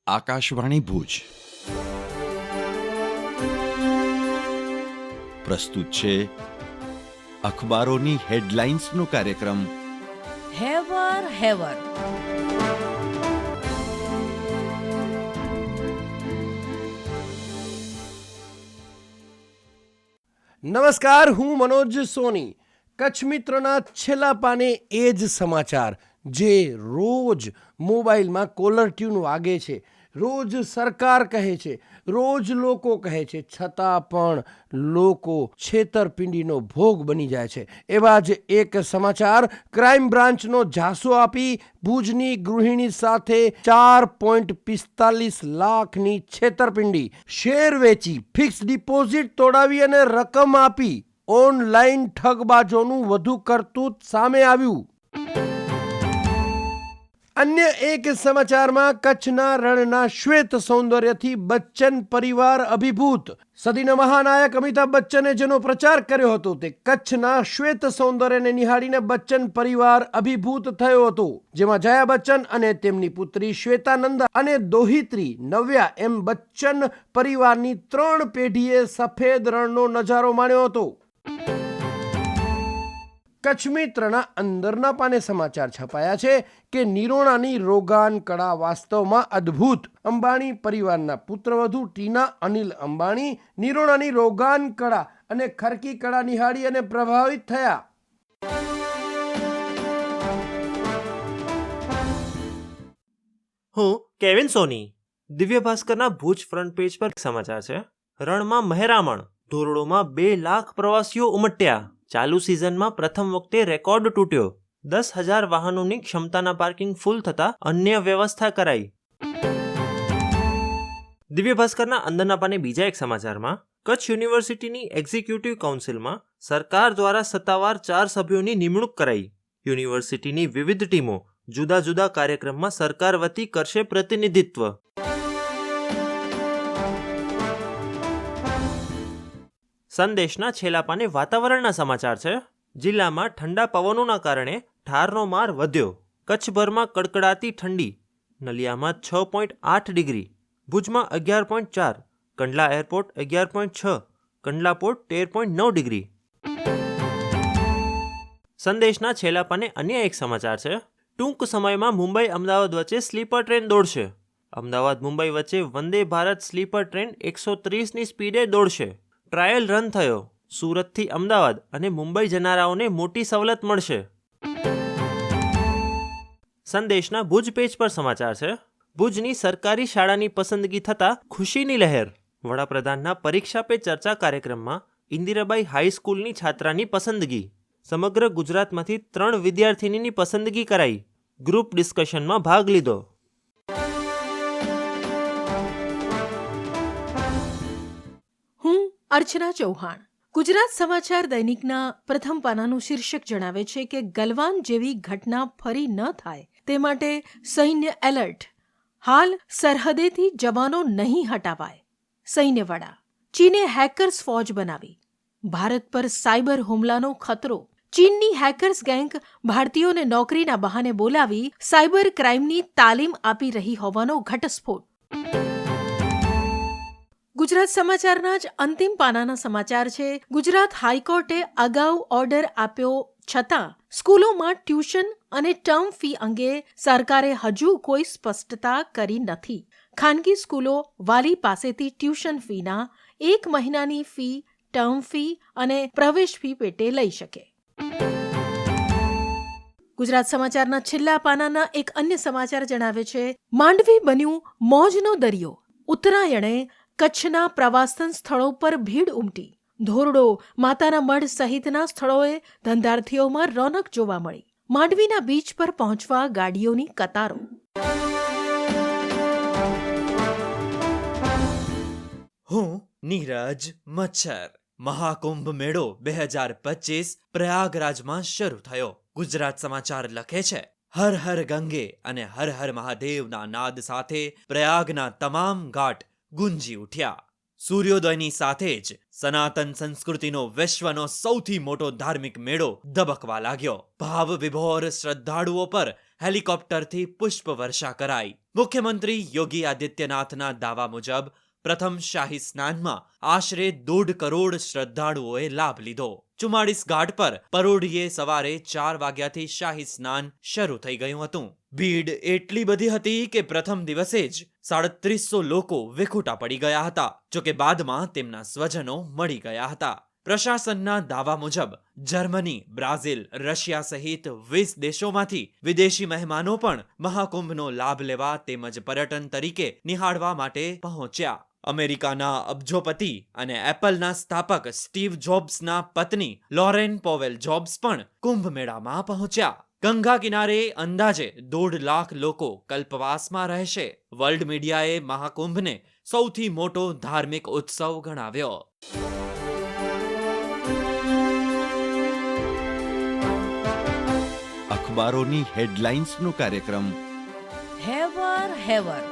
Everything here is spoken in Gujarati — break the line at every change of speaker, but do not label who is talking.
આકાશવાણી ભુજ પ્રસ્તુત છે અખબારોની હેડલાઇન્સનો કાર્યક્રમ
હેવર હેવર.
નમસ્કાર, હું મનોજ સોની. કચ્છ મિત્રના છેલ્લા પાને એ જ સમાચાર જે રોજ મોબાઈલમાં કોલર ટ્યુન વાગે છે, રોજ સરકાર કહે છે, રોજ લોકો કહે છે, છતાં પણ લોકો છેતરપિંડીનો ભોગ બની જાય છે. એવા જ એક સમાચાર ક્રાઇમ બ્રાન્ચનો ઝાંસો આપી ભુજની ગૃહિણી સાથે 4.45 લાખની છેતરપિંડી, શેર વેચી, ફિક્સ ડિપોઝિટ તોડાવી અને રકમ આપી ઓનલાઈન ઠગબાજોનું વધુ કરતૂત સામે આવ્યું. અન્ય એક સમાચારમાં કચ્છના રણના શ્વેત સૌંદર્યથી બચ્ચન પરિવાર અભિભૂત. સદીના મહાનાયક અમિતાભ બચ્ચને જેનો પ્રચાર કર્યો હતો તે કચ્છના શ્વેત સૌંદર્યને નિહાળીને બચ્ચન પરિવાર અભિભૂત થયો હતો, જેમાં જયા બચ્ચન અને તેમની પુત્રી શ્વેતા નંદા અને દોહિત્રી નવ્યા એમ બચ્ચન પરિવારની 3 પેઢીએ સફેદ રણનો નજારો માણ્યો હતો. કચ્છ મિત્રના અંદરના પાને સમાચાર છપાયા છે કે નિરોણાની રોગાન કળા વાસ્તવમાં અદ્ભુત. અંબાણી પરિવારના પુત્રવધુ ટીના અનિલ અંબાણી નિરોણાની રોગાન કળા અને ખરકી કળા નિહાળી અને પ્રભાવિત થયા.
હું કેવિન સોની. દિવ્ય ભાસ્કરના ભુજ ફ્રન્ટ પેજ પર સમાચાર છે. રણમાં મહેરામણ, ધોરડોમાં 2 લાખ પ્રવાસીઓ ઉમટ્યા. ચાલુ સિઝનમાં પ્રથમ વખતે રેકોર્ડ તૂટ્યો. 10,000 વાહનોની ક્ષમતાના પાર્કિંગ ફૂલ થતા અન્ય વ્યવસ્થા કરાઈ. દિવ્ય ભાસ્કરના અંદરના પાને બીજા એક સમાચારમાં કચ્છ યુનિવર્સિટીની એક્ઝિક્યુટિવ કાઉન્સિલમાં સરકાર દ્વારા સત્તાવાર 4 સભ્યોની નિમણૂક કરાઈ. યુનિવર્સિટીની વિવિધ ટીમો જુદા જુદા કાર્યક્રમમાં સરકાર વતી કરશે પ્રતિનિધિત્વ. સંદેશના છેલ્લા પાને વાતાવરણના સમાચાર છે. જિલ્લામાં ઠંડા પવનોના કારણે ઠારનો માર વધ્યો. કચ્છભરમાં કડકડાતી ઠંડી. નલિયામાં 6.8 ડિગ્રી, ભુજમાં 11.4, Kandla airport 11.6, Kandla port 13.9 degree. સંદેશના છેલ્લા પાને અન્ય એક સમાચાર છે. ટૂંક સમયમાં મુંબઈ અમદાવાદ વચ્ચે સ્લીપર ટ્રેન દોડશે. અમદાવાદ મુંબઈ વચ્ચે વંદે ભારત સ્લીપર ટ્રેન 130ની સ્પીડે દોડશે. ટ્રાયલ રન થયો. સુરતથી અમદાવાદ અને મુંબઈ જનારાઓને મોટી સવલત મળશે. સંદેશના ભુજ પેજ પર સમાચાર છે. ભુજની સરકારી શાળાની પસંદગી થતાં ખુશીની લહેર. વડાપ્રધાનના પરીક્ષા પે ચર્ચા કાર્યક્રમમાં ઇન્દિરાબાઈ હાઈસ્કૂલની છાત્રાની પસંદગી. સમગ્ર ગુજરાતમાંથી 3 વિદ્યાર્થીનીની પસંદગી કરાઈ. ગ્રુપ ડિસ્કશનમાં ભાગ લીધો.
અર્ચના ચૌહાણ. ગુજરાત સમાચાર દૈનિકના પ્રથમ પાનાનું શીર્ષક જણાવે છે કે ગલવાન જેવી ઘટના ફરી ન થાય તે માટે સૈન્ય એલર્ટ. હાલ સરહદેથી જવાનો નહીં હટાવાય. સૈન્ય વડા. ચીને હેકર્સ ફોજ બનાવી. ભારત પર સાયબર હુમલાનો ખતરો. ચીનની હેકર્સ ગેંગ ભારતીયોને નોકરીના બહાને બોલાવી સાયબર ક્રાઇમની તાલીમ આપી રહી હોવાનો ઘટસ્ફોટ. ગુજરાત સમાચારના જ અંતિમ પાનાના સમાચાર છે. ગુજરાત હાઈકોર્ટે અગાઉ ઓર્ડર આપ્યો છતાં સ્કૂલોમાં ટ્યુશન અને ટર્મ ફી અંગે સરકારે હજુ કોઈ સ્પષ્ટતા કરી નથી. ખાનગી સ્કૂલો વાલી પાસેથી ટ્યુશન ફીના 1 મહિનાની ફી, ટર્મ ફી અને પ્રવેશ ફી પેટે લઈ શકે. ગુજરાત સમાચારના છેલ્લા પાનાના એક અન્ય સમાચાર જણાવે છે માંડવી બન્યું મોજનો દરિયો. ઉત્તરાયણે કચ્છના પ્રવાસન સ્થળો પર ભીડ ઉમટી. ધોરડો, માતાના મઢ સહિતના સ્થળોએ ધંધાર્થીઓમાં રોનક જોવા મળી. માંડવીના બીચ પર પહોંચવા ગાડીઓની કતારો.
હું નીરજ મચ્છર. મહાકુંભ મેળો 2025 પ્રયાગરાજમાં શરૂ થયો. ગુજરાત સમાચાર લખે છે હર હર ગંગે અને હર હર મહાદેવના નાદ સાથે પ્રયાગના તમામ ઘાટ ગુંજી ઉઠ્યા. સૂર્યોદયની સાથે જ સનાતન સંસ્કૃતિનો વિશ્વનો સૌથી મોટો ધાર્મિક મેળો ધબકવા લાગ્યો. ભાવ વિભોર શ્રદ્ધાળુઓ પર હેલિકોપ્ટરથી પુષ્પ વર્ષા કરાઈ. મુખ્યમંત્રી યોગી આદિત્યનાથના દાવા મુજબ પ્રથમ શાહી સ્નાનમાં આશરે 1.5 કરોડ શ્રદ્ધાળુઓએ લાભ લીધો. 44 ઘાટ પર પરોઢિયે સવારે 4 વાગ્યાથી શાહી સ્નાન શરૂ થઈ ગયું હતું. ભીડ એટલી બધી હતી કે પ્રથમ દિવસે જ 3700 લોકો વિખૂટા પડી ગયા હતા. જોકે બાદમાં તેમના સ્વજનો મળી ગયા હતા. પ્રશાસનના દાવા મુજબ જર્મની, બ્રાઝિલ, રશિયા સહિત 20 દેશોમાંથી વિદેશી મહેમાનો પણ મહાકુંભનો લાભ લેવા તેમજ પર્યટન તરીકે નિહાળવા માટે પહોંચ્યા. અમેરિકાના અબજોપતિ અને એપલના સ્થાપક સ્ટીવ જોબ્સના પત્ની લોરેન પોવેલ જોબ્સ પણ કુંભ મેળામાં પહોંચ્યા. ગંગા કિનારે અંદાજે 1.5 લાખ લોકો કલ્પવાસમાં રહેશે. વર્લ્ડ મીડિયાએ મહાકુંભને સૌથી મોટો ધાર્મિક ઉત્સવ ગણાવ્યો.
અખબારોની હેડલાઇન્સનો કાર્યક્રમ
હેવર હેવર